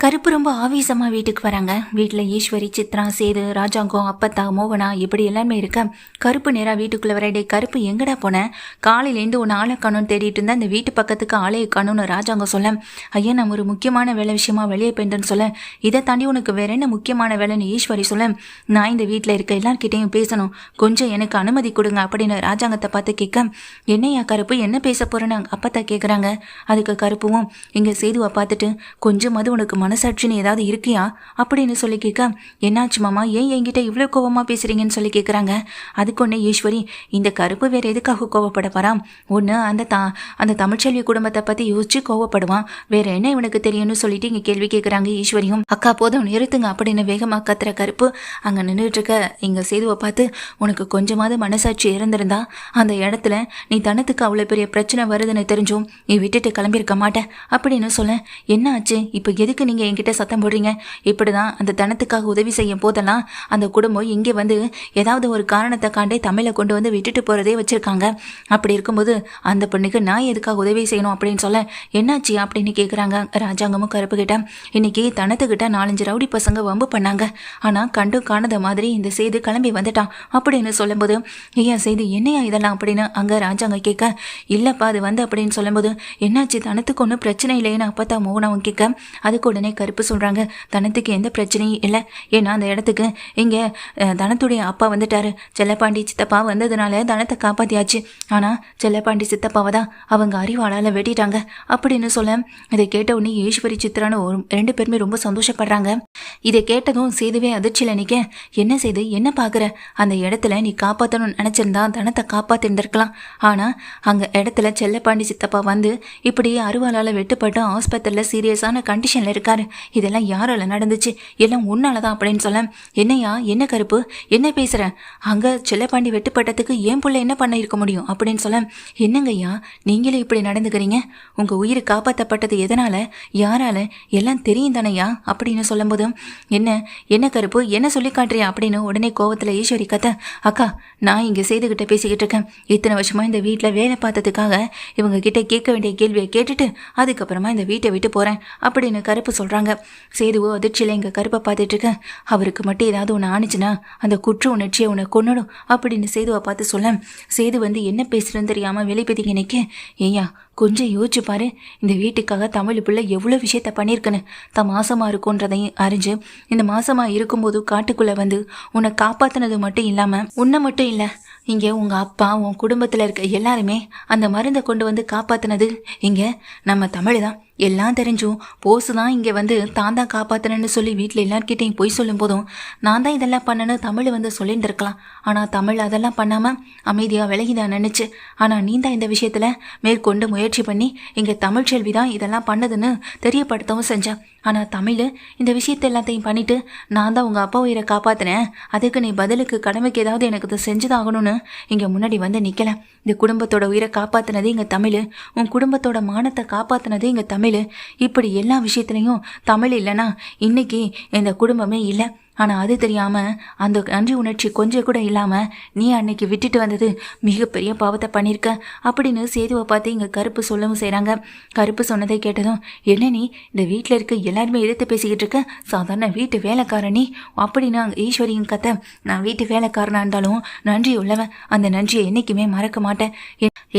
கருப்பு ரொம்ப ஆவேசமாக வீட்டுக்கு வராங்க. வீட்டில் ஈஸ்வரி, சித்ரா, சேது, ராஜாங்கம், அப்பத்தா, மோகனா இப்படி எல்லாமே இருக்க கருப்பு நேராக வீட்டுக்குள்ளே வர, டே கருப்பு எங்கடா போனேன், காலையிலேருந்து ஒன்று ஆளை காணும்னு தேடிட்டு இருந்தேன், இந்த வீட்டு பக்கத்துக்கு ஆளையை காணும்னு ராஜாங்கம் சொல்ல, ஐயா நான் ஒரு முக்கியமான வேலை விஷயமா வெளியே போயிட்டேன்னு சொல்ல, இதை தாண்டி உனக்கு வேற என்ன முக்கியமான வேலைன்னு ஈஸ்வரி சொல்ல, நான் இந்த வீட்டில் இருக்க எல்லார்கிட்டையும் பேசணும், கொஞ்சம் எனக்கு அனுமதி கொடுங்க அப்படின்னு ராஜாங்கத்தை பார்த்து கேட்க, என்னையா கருப்பு என்ன பேச போறேன்னு அப்பத்தா கேட்குறாங்க. அதுக்கு கருப்புவும் இங்கே சேதுவை பார்த்துட்டு கொஞ்சமாவது உனக்கு மனசாட்சின்னு ஏதாவது இருக்கியா அப்படின்னு சொல்லி கேட்க, என்னாச்சு மாமா, ஏன் என்கிட்ட இவ்வளோ கோவமா பேசுறீங்கன்னு சொல்லி கேட்குறாங்க. அதுக்கு ஒன்று ஈஸ்வரி, இந்த கருப்பு வேற எதுக்காக கோவப்பட போறான், ஒன்று அந்த தமிழ்ச்செல்வி குடும்பத்தை பற்றி யோசிச்சு கோவப்படுவான், வேற என்ன இவனுக்கு தெரியும்னு சொல்லிட்டு இங்கே கேள்வி கேட்குறாங்க ஈஸ்வரியும். அக்கா போதும் நிறுத்துங்க அப்படின்னு வேகமாக கத்துற கருப்பு அங்கே நின்றுட்டு இருக்க இங்கே சேதுவை பார்த்து, உனக்கு கொஞ்சமாவது மனசாட்சி இருந்திருந்தா அந்த இடத்துல நீ தனத்துக்கு அவ்வளோ பெரிய பிரச்சனை வருதுன்னு தெரிஞ்சும் நீ விட்டுட்டு கிளம்பியிருக்க மாட்டேன் அப்படின்னு சொல்ல, என்ன ஆச்சு இப்போ எதுக்கு நீங்கள் என்கிட்ட சத்தம் போடுறீங்க, இப்படிதான் அந்த தனத்துக்காக உதவி செய்யும் போதெல்லாம் அந்த குடும்பம் இங்கே வந்து ஏதாவது ஒரு காரணத்தை காண்டே தமிழை கொண்டு வந்து விட்டுட்டு போகிறதே வச்சுருக்காங்க, அப்படி இருக்கும்போது அந்த பொண்ணுக்கு நான் எதுக்காக உதவி செய்யணும் அப்படின்னு சொல்ல, என்னாச்சு அப்படின்னு கேட்குறாங்க. ராஜாங்கமும் கருப்பு கிட்ட, இன்னைக்கு தனத்துக்கிட்ட 4-5 ரவுடி பசங்க வம்பு பண்ணாங்க, ஆனால் கண்டும் காணாத மாதிரி இந்த செய்து கிளம்பி வந்துட்டான் அப்படின்னு சொல்லும்போது, ஐயா செய்து என்னையா இதெல்லாம் அப்படின்னு அங்கே ராஜாங்க கேட்க, இல்லைப்பா அது வந்து அப்படின்னு சொல்லும்போது, என்னாச்சு தனத்துக்கு ஒன்றும் பிரச்சனை இல்லைன்னு அப்பத்தா மோகனாவும் கேட்க, அதுக்கு உடனே கருப்பு சொல்கிறாங்க, தனத்துக்கு எந்த பிரச்சனையும் இல்லை, ஏன்னா அந்த இடத்துக்கு இங்கே தனத்துடைய அப்பா வந்துட்டாரு, செல்லப்பாண்டி சித்தப்பா வந்ததுனால தனத்தை காப்பாற்றியாச்சு, ஆனால் செல்லப்பாண்டி சித்தப்பாவை தான் அவங்க அறிவாளால் வெட்டிட்டாங்க அப்படின்னு சொல்ல, இதை கேட்ட உடனே ஈஸ்வரி, சித்ரான்னு 2 பேருமே ரொம்ப சந்தோஷப்படுறாங்க. இதை கேட்டதும் சேதுவே அதிர்ச்சியில் நிற்க, என்ன செய்து என்ன பார்க்குற, அந்த இடத்துல நீ காப்பாற்றணும்னு நினச்சிருந்தா தனத்தை காப்பாற்றிருந்திருக்கலாம், ஆனால் அங்கே இடத்துல செல்லப்பாண்டி சித்தப்பா வந்து இப்படி அருவாளால் வெட்டுப்பட்டு ஆஸ்பத்திரியில் சீரியஸான கண்டிஷனில் இருக்காரு, இதெல்லாம் யாரால நடந்துச்சு, எல்லாம் உன்னால தான் அப்படின்னு சொல்ல, என்னையா என்ன கருப்பு என்ன பேசுற, அங்கே செல்லப்பாண்டி வெட்டுப்பட்டதுக்கு ஏன் புள்ள என்ன பண்ண இருக்க முடியும் அப்படின்னு சொல்ல, என்னங்கய்யா நீங்களே இப்படி நடந்துக்கிறீங்க, உங்கள் உயிர் காப்பாற்றப்பட்டது எதனால யாரால எல்லாம் தெரியும் தானையா அப்படின்னு சொல்லும்போது, என்ன கருப்பு என்ன சொல்லி காட்டுறியா அப்படின்னு உடனே கோவத்தில் ஈஸ்வரி கத்த, அக்கா நான் இங்கே செய்துகிட்ட பேசிக்கிட்டு இருக்கேன், இத்தனை வருஷமா இந்த வீட்டில் வேலை பார்த்ததுக்காக இவங்க கிட்ட கேட்க வேண்டிய கேள்வியை கேட்டுட்டு அதுக்கப்புறமா இந்த வீட்டை விட்டு போகிறேன் அப்படின்னு கருப்பு சொல்கிறாங்க. சேதுவோ அதிர்ச்சியில் எங்கள் கருப்பை பார்த்துட்டு இருக்க, அவருக்கு மட்டும் ஏதாவது ஒன்று ஆணிச்சுன்னா அந்த குற்ற உணர்ச்சியை உன்னை கொன்னடும் அப்படின்னு சேதுவை பார்த்து சொல்ல, சேது வந்து என்ன பேசுகிறேன்னு தெரியாமல் வெளிப்பதிங்க நிற்க, ஏய்யா கொஞ்சம் யோசிச்சு பாரு, இந்த வீட்டுக்காக தமிழ் பிள்ளை எவ்வளோ விஷயத்த பண்ணியிருக்குன்னு, தான் மாசமாக இருக்குன்றதையும் அறிஞ்சு இந்த மாசமாக இருக்கும்போது காட்டுக்குள்ளே வந்து உன்னை காப்பாற்றினது மட்டும் இல்லாமல் உன்னை மட்டும் இல்லை, இங்கே உங்கள் அப்பா உன் குடும்பத்தில் இருக்க எல்லாருமே அந்த மருந்தை கொண்டு வந்து காப்பாற்றினது இங்கே நம்ம தமிழ் தான், எல்லாம் தெரிஞ்சும் போசு தான் இங்கே வந்து தான் காப்பாற்றினேன்னு சொல்லி வீட்டில் எல்லார்கிட்டையும் போய் சொல்லும் போதும் நான் தான் இதெல்லாம் பண்ணேன்னு தமிழ் வந்து சொல்லிட்டு இருக்கலாம், ஆனால் தமிழ் அதெல்லாம் பண்ணாமல் அமைதியாக விலகிதான் நினச்சி, ஆனால் நீ தான் இந்த விஷயத்தில் மேற்கொண்டு முயற்சி பண்ணி இங்கே தமிழ்ச்செல்வி தான் இதெல்லாம் பண்ணதுன்னு தெரியப்படுத்தவும் செஞ்சேன், ஆனால் தமிழ் இந்த விஷயத்தை எல்லாத்தையும் பண்ணிவிட்டு நான் தான் உங்கள் அப்பா உயிரை காப்பாற்றினேன், அதுக்கு நீ பதிலுக்கு கடமைக்கு ஏதாவது எனக்கு இதை செஞ்சுதாகணும்னு இங்கே முன்னாடி வந்து நிற்கல, இந்த குடும்பத்தோட உயிரை காப்பாற்றினது இங்கே தமிழ், உன் குடும்பத்தோட மானத்தை காப்பாற்றினது இங்கே தமிழ், இப்படி எல்லா விஷயத்துலையும் தமிழ் இல்லைன்னா இன்னைக்கு இந்த குடும்பமே இல்லை, ஆனால் அது தெரியாமல் அந்த நன்றி உணர்ச்சி கொஞ்சம் கூட இல்லாமல் நீ அன்னைக்கு விட்டுட்டு வந்தது மிகப்பெரிய பாவத்தை பண்ணியிருக்க அப்படின்னு சேதுவை பார்த்து இங்கே கருப்பு சொல்லவும் செய்கிறாங்க. கருப்பு சொன்னதை கேட்டதும், என்ன நீ இந்த வீட்டில் இருக்க எல்லாருமே எதிர்த்து பேசிக்கிட்டு இருக்க, சாதாரண வீட்டு வேலைக்காரனி அப்படின்னு அங்கே ஈஸ்வரியும் கத்த, நான் வீட்டு வேலைக்காரனாக இருந்தாலும் நன்றி உள்ளவன், அந்த நன்றியை என்றைக்குமே மறக்க மாட்டேன்,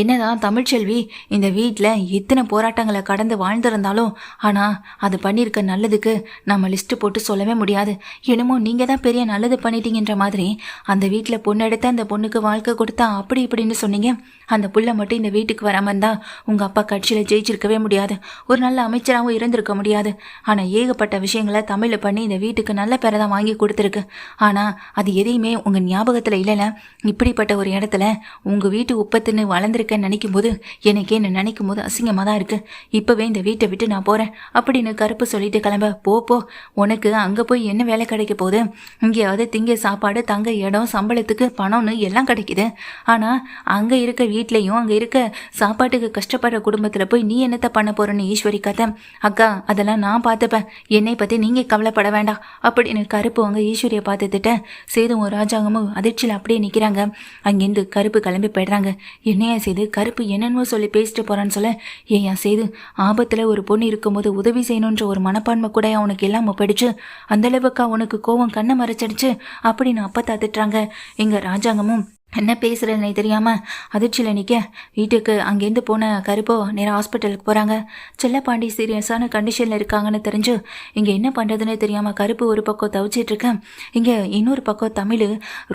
என்னதான் தமிழ்ச்செல்வி இந்த வீட்டில் எத்தனை போராட்டங்களை கடந்து வாழ்ந்திருந்தாலும் ஆனால் அது பண்ணியிருக்க நல்லதுக்கு நம்ம லிஸ்ட்டு போட்டு சொல்லவே முடியாது, என்னமோ நீங்கள் தான் பெரிய நல்லது பண்ணிட்டீங்கன்ற மாதிரி அந்த வீட்டில் பொண்ணு எடுத்து அந்த பொண்ணுக்கு வாழ்க்கை கொடுத்தா அப்படி இப்படின்னு சொன்னீங்க, அந்த புள்ள மட்டும் இந்த வீட்டுக்கு வராமல் இருந்தால் உங்கள் அப்பா கட்சியில் ஜெயிச்சிருக்கவே முடியாது, ஒரு நல்ல அமைச்சராகவும் இருந்திருக்க முடியாது, ஆனால் ஏகப்பட்ட விஷயங்களை தமிழில் பண்ணி இந்த வீட்டுக்கு நல்ல பேரை தான் வாங்கி கொடுத்துருக்கு, ஆனால் அது எதையுமே உங்கள் ஞாபகத்தில் இல்லைல்ல, இப்படிப்பட்ட ஒரு இடத்துல உங்கள் வீட்டு உப்பத்துன்னு வளர்ந்துருக்கேன்னு நினைக்கும் போது எனக்கே என்ன நினைக்கும் போது அசிங்கமாக தான் இருக்குது, இப்போவே இந்த வீட்டை விட்டு நான் போகிறேன் அப்படின்னு கருப்பு சொல்லிட்டு கிளம்ப, போ உனக்கு அங்கே போய் என்ன வேலை கிடைக்க போகுது? இங்கேயாவது திங்க சாப்பாடு, தங்க இடம், சம்பளத்துக்கு பணம்னு எல்லாம் கிடைக்குது. ஆனால் அங்கே இருக்க வீட்லேயும் அங்கே இருக்க சாப்பாட்டுக்கு கஷ்டப்படுற குடும்பத்தில் போய் நீ என்னத்தை பண்ண போறன்னு ஈஸ்வரி கதை. அக்கா அதெல்லாம் நான் பார்த்துப்பேன், என்னை பற்றி நீங்கள் கவலைப்பட வேண்டாம் அப்படின்னு கருப்பு அங்கே ஈஸ்வரியை பார்த்துட்டு சேதுவும் ராஜாங்கமும் அதிர்ச்சியில் அப்படியே நிற்கிறாங்க. அங்கேருந்து கருப்பு கிளம்பி போயிடுறாங்க. என்னையா சேது, கருப்பு என்னென்னமோ சொல்லி பேசிட்டு போகிறான்னு சொல்ல, ஏயா சேது, ஆபத்தில் ஒரு பொண்ணு இருக்கும்போது உதவி செய்யணுன்ற ஒரு மனப்பான்மை கூட அவனுக்கு இல்லாமல் போயிடுச்சு. அந்தளவுக்கு அவனுக்கு கோவம் கண்ணை மறைச்சிடுச்சு அப்படின்னு அப்பா தாத்துட்டுறாங்க. எங்கள் ராஜாங்கமும் என்ன பேசுகிறதுனே தெரியாமல் அதிர்ச்சியில் நிற்க வீட்டுக்கு அங்கேருந்து போன கருப்போ நேராக ஹாஸ்பிட்டலுக்கு போகிறாங்க. செல்லப்பாண்டி சீரியஸான கண்டிஷனில் இருக்காங்கன்னு தெரிஞ்சு இங்கே என்ன பண்ணுறதுன்னு தெரியாமல் கருப்பு ஒரு பக்கம் தவிச்சிட்ருக்கேன். இங்கே இன்னொரு பக்கம் தமிழ்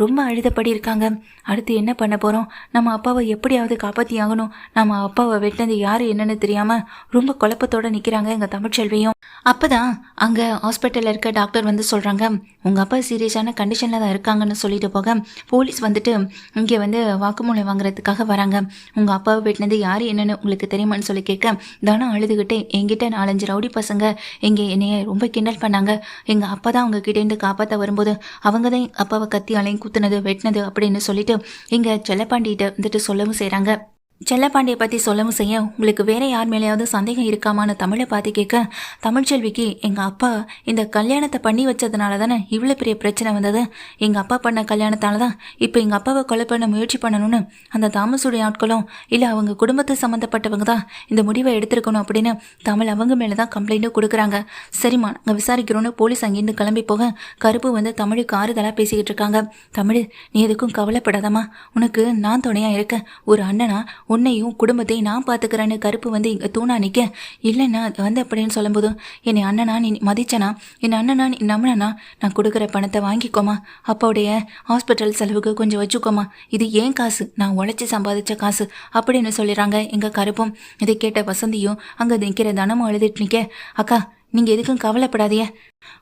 ரொம்ப அழுதப்படி இருக்காங்க. அடுத்து என்ன பண்ண போகிறோம்? நம்ம அப்பாவை எப்படியாவது காப்பாற்றி ஆகணும். நம்ம அப்பாவை வெட்டினது யார் என்னன்னு தெரியாமல் ரொம்ப குழப்பத்தோடு நிற்கிறாங்க எங்கள் தமிழ்ச்செல்வியும். அப்போ தான் அங்கே ஹாஸ்பிட்டலில் இருக்க டாக்டர் வந்து சொல்கிறாங்க, உங்கள் அப்பா சீரியஸான கண்டிஷனில் தான் இருக்காங்கன்னு சொல்லிட்டு போக போலீஸ் வந்துட்டு இங்கே வந்து வாக்குமூலம் வாங்குறதுக்காக வராங்க. உங்கள் அப்பாவை வெட்டினது யார் என்னன்னு உங்களுக்கு தெரியுமான்னு சொல்லி கேட்க தானம் அழுதுகிட்டே, என்கிட்ட 4-5 ரவுடி பசங்க இங்கே என்னைய ரொம்ப கிண்டல் பண்ணாங்க. எங்கள் அப்பா தான் அவங்க கிட்டேருந்து காப்பாற்ற வரும்போது அவங்க தான் அப்பாவை கத்தியாலையும் குத்துனது வெட்டினது அப்படின்னு சொல்லிட்டு இங்கே செல்லப்பாண்டிகிட்ட வந்துட்டு சொல்லவும் செய்கிறாங்க. செல்லப்பாண்டியை பற்றி சொல்லவும் செய்ய, உங்களுக்கு வேற யார் மேலேயாவது சந்தேகம் இருக்காமான்னு தமிழை பார்த்து கேட்க, தமிழ்ச்செல்விக்கு எங்கள் அப்பா இந்த கல்யாணத்தை பண்ணி வச்சதுனால தானே இவ்வளோ பெரிய பிரச்சனை வந்தது. எங்கள் அப்பா பண்ண கல்யாணத்தால தான் இப்போ எங்கள் அப்பாவை கொலை பண்ண முயற்சி பண்ணணும்னு அந்த தாமஸுடைய ஆட்களும் இல்லை அவங்க குடும்பத்தை சம்மந்தப்பட்டவங்க தான் இந்த முடிவை எடுத்திருக்கணும் அப்படின்னு தமிழ் அவங்க மேலே தான் கம்ப்ளைண்ட்டும் கொடுக்குறாங்க. சரிம்மா, நாங்கள் விசாரிக்கிறோன்னு போலீஸ் அங்கேருந்து கிளம்பி போக கருப்பு வந்து தமிழுக்கு ஆறுதலாக பேசிக்கிட்டு இருக்காங்க. தமிழ், நீ எதுக்கும் கவலைப்படாதம்மா, உனக்கு நான் துணையாக இருக்கேன். ஒரு அண்ணனா உன்னையும் குடும்பத்தையும் நான் பார்த்துக்கிறேன்னு கருப்பு வந்து இங்கே தூணா நிற்க, இல்லைன்னா அது வந்து அப்படின்னு சொல்லும்போது, என்னை அண்ணனா நீ மதிச்சனா, என் அண்ணனா நீ நம்பினா, நான் கொடுக்குற பணத்தை வாங்கிக்கோமா, அப்பாவுடைய ஹாஸ்பிட்டல் செலவுக்கு கொஞ்சம் வச்சுக்கோமா, இது ஏன் காசு, நான் உழைச்சி சம்பாதிச்ச காசு அப்படின்னு சொல்லிடுறாங்க எங்கள் கருப்பும். இதை கேட்ட வசந்தியும் அங்கே நிற்கிற தனமும் அழுதுட்டு நிற்க, அக்கா நீங்கள் எதுக்கும் கவலைப்படாதீங்க.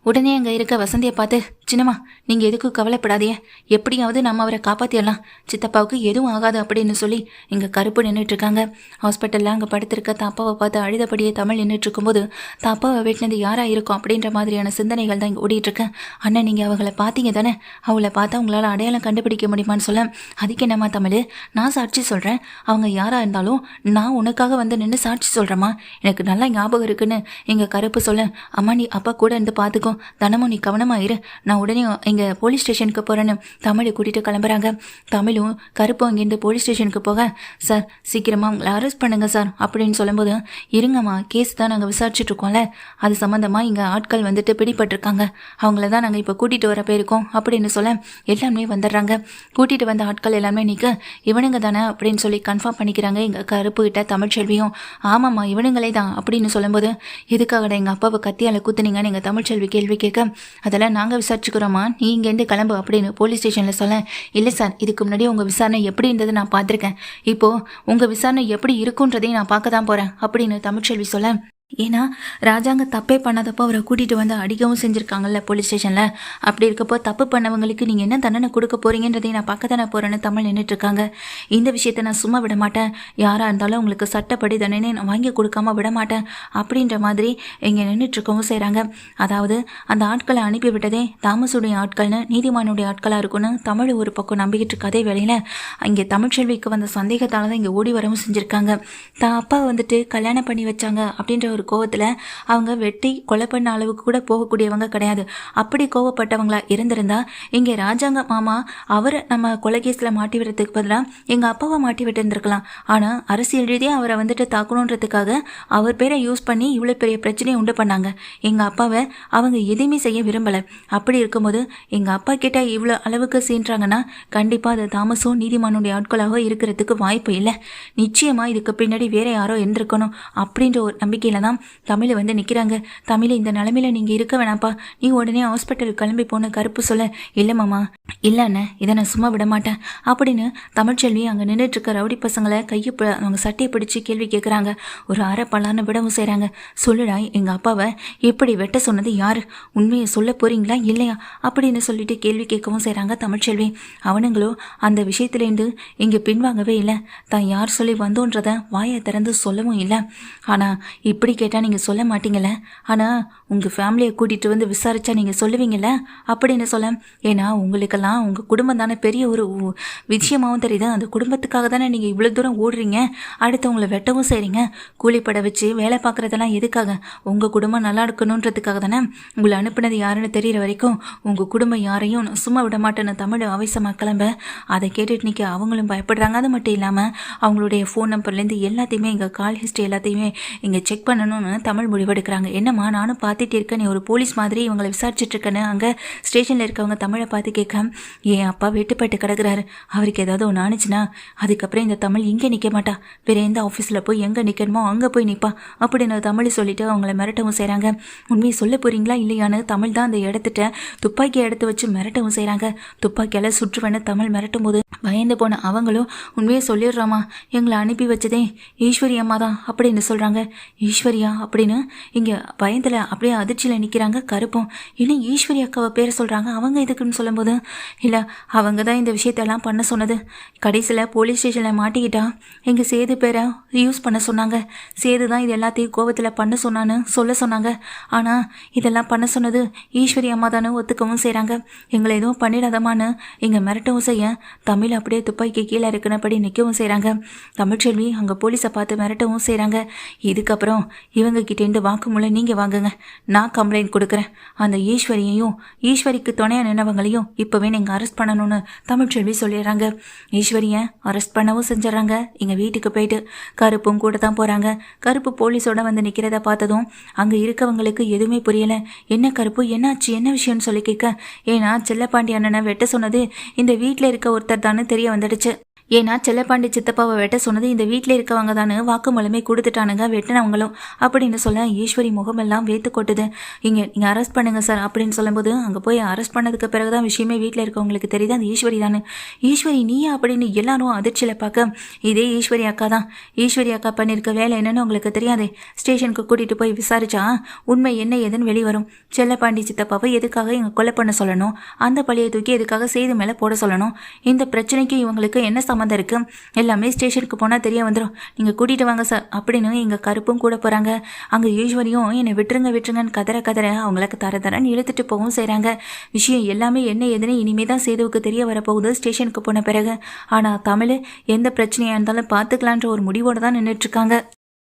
உடனே அங்கே இருக்க வசந்தியை பார்த்து, சின்னம்மா நீங்கள் எதுக்கும் கவலைப்படாதீங்க, எப்படியாவது நம்ம அவரை காப்பாற்றிடலாம், சித்தப்பாவுக்கு எதுவும் ஆகாது அப்படின்னு சொல்லி இங்கே கருப்பு நின்றுட்டுருக்காங்க. ஹாஸ்பிட்டலில் அங்கே படுத்திருக்க தாப்பாவை பார்த்து அழுதபடியே தமிழ் நின்றுட்டுருக்கும்போது தாப்பாவை வெட்டினது யாராக இருக்கும் அப்படின்ற மாதிரியான சிந்தனைகள் தான் இங்கே ஓடிட்டுருக்கேன். அண்ணன் நீங்கள் அவங்கள பார்த்தீங்க தானே, அவளை பார்த்தா உங்களால் அடையாளம் கண்டுபிடிக்க முடியுமான்னு சொல்ல, அதுக்கு என்னம்மா தமிழ், நான் சாட்சி சொல்கிறேன், அவங்க யாராக இருந்தாலும் நான் உனக்காக வந்து நின்று சாட்சி சொல்கிறேம்மா, எனக்கு நல்லா ஞாபகம் இருக்குன்னு எங்கள் கருப்பு சொல்ல, அம்மா நீ அப்பா கூட இருந்து பார்த்துக்கோ, தினமும் நீ கவனமாக இரு, நான் உடனே இங்கே போலீஸ் ஸ்டேஷனுக்கு போகிறேன்னு தமிழை கூட்டிகிட்டு கிளம்புறாங்க. தமிழும் கருப்பும் இங்கேருந்து போலீஸ் ஸ்டேஷனுக்கு போக, சார் சீக்கிரமாக அவங்களை அரெஸ்ட் பண்ணுங்கள் சார் அப்படின்னு சொல்லும்போது, இருங்கம்மா கேஸ் தான் நாங்கள் விசாரிச்சுட்ருக்கோம்ல, அது சம்மந்தமாக இங்கே ஆட்கள் வந்துட்டு பிடிபட்டிருக்காங்க, அவங்கள தான் நாங்கள் இப்போ கூட்டிகிட்டு வர போயிருக்கோம் அப்படின்னு சொல்ல எல்லாமே வந்துடுறாங்க. கூட்டிகிட்டு வந்த ஆட்கள் எல்லாமே நிற்க, இவனுங்க தானே அப்படின்னு சொல்லி கன்ஃபார்ம் பண்ணிக்கிறாங்க எங்கள் கருப்புக்கிட்ட தமிழ்ச்செல்வியும். ஆமாம்மா இவனுங்களே தான் அப்படின்னு சொல்லும்போது, எதுக்காகடா எங்கள் அப்பாவை கத்தியால் குத்துனீங்கன்னு எங்கள் தமிழ்ச்செல்வி கேள்வி கேட்க, அதெல்லாம் நாங்கள் விசாரிச்சுக்கிறோமா, நீ இங்கேருந்து கிளம்பு அப்படின்னு போலீஸ் ஸ்டேஷனில் சொல்ல, இல்லை சார் இதுக்கு முன்னாடி உங்கள் விசாரணை எப்படி இருந்தது நான் பார்த்துருக்கேன், இப்போது உங்கள் விசாரணை எப்படி இருக்குன்றதையும் நான் பார்க்க தான் போகிறேன் அப்படின்னு தமிழ்ச்செல்வி சொல்ல, ஏன்னா ராஜாங்க தப்பே பண்ணாதப்போ அவரை கூட்டிகிட்டு வந்து அடிக்கவும் செஞ்சுருக்காங்கல்ல போலீஸ் ஸ்டேஷனில், அப்படி இருக்கப்போ தப்பு பண்ணவங்களுக்கு நீங்கள் என்ன தண்டனை கொடுக்க போகிறீங்கன்றதையும் நான் பார்க்க தானே போகிறேன்னு தமிழ் நின்றுட்டுருக்காங்க. இந்த விஷயத்தை நான் சும்மா விட மாட்டேன், யாராக இருந்தாலும் உங்களுக்கு சட்டப்படி தண்டனை நான் வாங்கி கொடுக்காம விட மாட்டேன் அப்படின்ற மாதிரி இங்கே நின்றுட்டுருக்கவும் செய்கிறாங்க. அதாவது அந்த ஆட்களை அனுப்பிவிட்டதே தாமஸுடைய ஆட்கள்னு நீதிமானுடைய ஆட்களாக இருக்குன்னு தமிழ் ஒரு பக்கம் நம்பிக்கிட்டு இருக்க அதே வேளையில் இங்கே தமிழ்ச்செல்விக்கு வந்த சந்தேகத்தால் தான் இங்கே ஓடி வரவும் செஞ்சுருக்காங்க. தான் அப்பா வந்துட்டு கல்யாணம் பண்ணி வச்சாங்க அப்படின்ற ஒரு கோவத்தில் அவங்க வெட்டி கொலை பண்ண அளவுக்கு கூட போகக்கூடியவங்க கிடையாது. அப்படி கோவப்பட்டவங்களா இருந்திருந்தா இங்கே ராஜாங்க மாமா அவரை நம்ம கொலை கேஸில் மாட்டி விடுறதுக்கு பதிலாக எங்கள் அப்பாவை மாட்டி விட்டு இருந்திருக்கலாம். ஆனால் அரசியல் ரீதியாக அவரை வந்துட்டு தாக்கணுன்றதுக்காக அவர் பேரை யூஸ் பண்ணி இவ்வளோ பெரிய பிரச்சனையை உண்டு பண்ணாங்க. எங்கள் அப்பாவை அவங்க எதுவுமே செய்ய விரும்பலை. அப்படி இருக்கும்போது எங்கள் அப்பா கிட்ட இவ்வளோ அளவுக்கு சீன்றாங்கன்னா கண்டிப்பாக அது தாமஸும் நீதிமானுடைய ஆட்களாக இருக்கிறதுக்கு வாய்ப்பு இல்லை. நிச்சயமாக இதுக்கு பின்னாடி வேற யாரோ இருந்திருக்கணும் அப்படின்ற ஒரு நம்பிக்கையில் தான் தமிழ் வந்து நிற்கிறாங்க. தமிழ் இந்த நிலைமையில நீங்கள் இருக்க வேணாப்பா, நீ உடனே ஹாஸ்பிட்டலுக்கு கிளம்பி போன கருப்பு சொல்ல, இல்லை மாமா இல்லை அண்ணன் இதை நான் சும்மா விட மாட்டேன் அப்படின்னு தமிழ்ச்செல்வி அங்கே நின்றுட்டுருக்க ரவுடி பசங்களை கையை அவங்க சட்டையை பிடிச்சி கேள்வி கேட்குறாங்க. ஒரு அரை பல்லான்னு விடவும் செய்கிறாங்க. சொல்லுடா எங்கள் அப்பாவை எப்படி வெட்ட சொன்னது யார், உண்மையை சொல்ல போகிறீங்களா இல்லையா அப்படின்னு சொல்லிட்டு கேள்வி கேட்கவும் செய்கிறாங்க தமிழ்ச்செல்வி. அவனுங்களோ அந்த விஷயத்துலேருந்து இங்கே பின்வாங்கவே இல்லை. தான் யார் சொல்லி வந்தோன்றதை வாயை திறந்து சொல்லவும் இல்லை. ஆனால் இப்படி கேட்டால் நீங்கள் சொல்ல மாட்டீங்களே, ஆனால் உங்கள் ஃபேமிலியை கூட்டிகிட்டு வந்து விசாரித்தா நீங்கள் சொல்லுவீங்கள்ல அப்படின்னு சொல்ல. ஏன்னா உங்களுக்கெல்லாம் உங்கள் குடும்பம் தானே பெரிய ஒரு விஷயமாகவும் தெரியுது. அந்த குடும்பத்துக்காக தானே நீங்கள் இவ்வளோ தூரம் ஓடுறீங்க, அடுத்தவங்களை வெட்டவும் செய்கிறீங்க. கூலிப்பட வச்சு வேலை பார்க்குறதெல்லாம் எதுக்காக? உங்கள் குடும்பம் நல்லா இருக்கணுன்றதுக்காக தானே. உங்களை அனுப்புனது யாருன்னு தெரிகிற வரைக்கும் உங்கள் குடும்பம் யாரையும் நான் சும்மா விட மாட்டேன்னு தமிழ் ஆவேசமாக கிளம்ப. அதை கேட்டுட்டு நிற்க அவங்களும் பயப்படுறாங்க. அது மட்டும் இல்லாமல் அவங்களுடைய ஃபோன் நம்பர்லேருந்து எல்லாத்தையுமே எங்கள் கால் ஹிஸ்ட்ரி எல்லாத்தையுமே இங்கே செக் பண்ணணும்னு தமிழ் முடிவெடுக்கிறாங்க. என்னம்மா நானும் பார்த்துட்டு இருக்கேன், நீ ஒரு போலீஸ் மாதிரி இவங்களை விசாரிச்சுட்ருக்கேன்னு அங்கே ஸ்டேஷனில் இருக்கவங்க தமிழை பார்த்து கேட்க, என் அப்பா வெட்டுப்பட்டு கிடக்குறாரு, அவருக்கு ஏதாவது ஒன்று ஆனிச்சுன்னா அதுக்கப்புறம் இந்த தமிழ் இங்கே நிற்க மாட்டா, வேறு எந்த ஆஃபீஸில் போய் எங்கே நிற்கணுமோ அங்கே போய் நிற்பா அப்படின்னு தமிழ் சொல்லிவிட்டு அவங்கள மிரட்டவும் செய்கிறாங்க. உண்மையை சொல்ல போகிறீங்களா இல்லையான்னு தமிழ் தான் அந்த இடத்துட்ட துப்பாக்கியை எடுத்து வச்சு மிரட்டவும் செய்கிறாங்க. துப்பாக்கியால் சுற்றுவேன்னு தமிழ் மிரட்டும் போது பயந்து போன அவங்களும் உண்மையை சொல்லிடுறாமா, எங்களை அனுப்பி வச்சதே ஈஸ்வரி அம்மா தான் அப்படின்னு சொல்கிறாங்க. ஈஸ்வரியா அப்படின்னு இங்கே பயத்தில் அப்படியே அதிர்ச்சியில் நிற்கிறாங்க கருப்பும். இன்னும் ஈஸ்வரி அக்காவை பேரை சொல்கிறாங்க. அவங்க எதுக்குன்னு சொல்லும்போது, இல்லை அவங்க தான் இந்த விஷயத்தெல்லாம் பண்ண சொன்னது. கடைசியில் போலீஸ் ஸ்டேஷனில் மாட்டிக்கிட்டா எங்கள் சேது பேரை யூஸ் பண்ண சொன்னாங்க. சேது தான் இது எல்லாத்தையும் கோவத்தில் பண்ண சொன்னான்னு சொல்ல சொன்னாங்க. ஆனால் இதெல்லாம் பண்ண சொன்னது ஈஸ்வரி அம்மா தானே ஒத்துக்கவும் செய்கிறாங்க. எங்களை எதுவும் பண்ணிடாதமான்னு இங்கே மிரட்டவும் செய்ய தமிழ் அப்படியே துப்பாக்கி கீழே இருக்குனபடி நிற்கவும் செய்கிறாங்க. தமிழ்ச்செல்வி அங்கே போலீஸை பார்த்து மிரட்டவும் செய்கிறாங்க. இதுக்கப்புறம் இவங்க கிட்டேருந்து வாக்குமூலம் நீங்கள் வாங்குங்க, நான் கம்ப்ளைண்ட் கொடுக்குறேன். அந்த ஈஸ்வரியையும் ஈஸ்வரிக்கு துணையாக நின்னவங்களையும் இப்போவே நீங்கள் அரெஸ்ட் பண்ணணும்னு தமிழ்ச்செல்வி சொல்லிடுறாங்க. ஈஸ்வரியை அரெஸ்ட் பண்ணவும் செஞ்சிடறாங்க. எங்கள் வீட்டுக்கு போயிட்டு கருப்பும் கூட தான் போகிறாங்க. கருப்பு போலீஸோட வந்து நிற்கிறத பார்த்ததும் அங்கே இருக்கவங்களுக்கு எதுவுமே புரியலை. என்ன கருப்பு, என்னாச்சு, என்ன விஷயம்னு சொல்லி கேட்க, ஏன்னா செல்லப்பாண்டி அண்ணனை வெட்ட சொன்னது இந்த வீட்டில் இருக்க ஒருத்தர் தானே தெரிய வந்துடுச்சு. ஏன்னா செல்லப்பாண்டி சித்தப்பாவை வெட்ட சொன்னது இந்த வீட்டில் இருக்கவங்க தானே வாக்குமூலமே கொடுத்துட்டானுங்க, வெட்டினவங்களும் அப்படின்னு சொல்ல ஈஸ்வரி முகமெல்லாம் வேத்து கொட்டுது. நீங்கள் அரெஸ்ட் பண்ணுங்க சார் அப்படின்னு சொல்லும்போது அங்கே போய் அரெஸ்ட் பண்ணதுக்கு பிறகு தான் விஷயமே வீட்டில் இருக்கவங்களுக்கு தெரியுது அந்த ஈஸ்வரி தானே. ஈஸ்வரி நீயா அப்படின்னு எல்லாரும் அதிர்ச்சியில் பார்க்க, இதே ஈஸ்வரி அக்கா தான். ஈஸ்வரி அக்கா பண்ணியிருக்க வேலை என்னன்னு உங்களுக்கு தெரியாதே. ஸ்டேஷனுக்கு கூட்டிகிட்டு போய் விசாரிச்சா உண்மை என்ன ஏதுன்னு வெளிவரும். செல்லப்பாண்டி சித்தப்பாவை எதுக்காக இங்கே கொலை பண்ண சொல்லணும், அந்த பழியை தூக்கி எதுக்காக சேது மேலே போட சொல்லணும், இந்த பிரச்சனைக்கு இவங்களுக்கு என்ன சம்மந்தம் இருக்குது, எல்லாமே ஸ்டேஷனுக்கு போனால் தெரிய வந்துடும், நீங்கள் கூட்டிகிட்டு வாங்க சார் அப்படின்னு எங்கள் கருப்பும் கூட போகிறாங்க. அங்கே ஈஸ்வரியும் என்னை விட்டுருங்கன்னு கதற அவங்களுக்கு தரன்னு இழுத்துட்டு போகவும் செய்கிறாங்க. விஷயம் எல்லாமே என்ன ஏதுன்னு இனிமே தான் சேதுவுக்கு தெரிய வரப்போகுது ஸ்டேஷனுக்கு போன பிறகு. ஆனால் தமிழ் எந்த பிரச்சனையாக இருந்தாலும் பார்த்துக்கலான்ற ஒரு முடிவோடு தான் நின்றுட்டுருக்காங்க.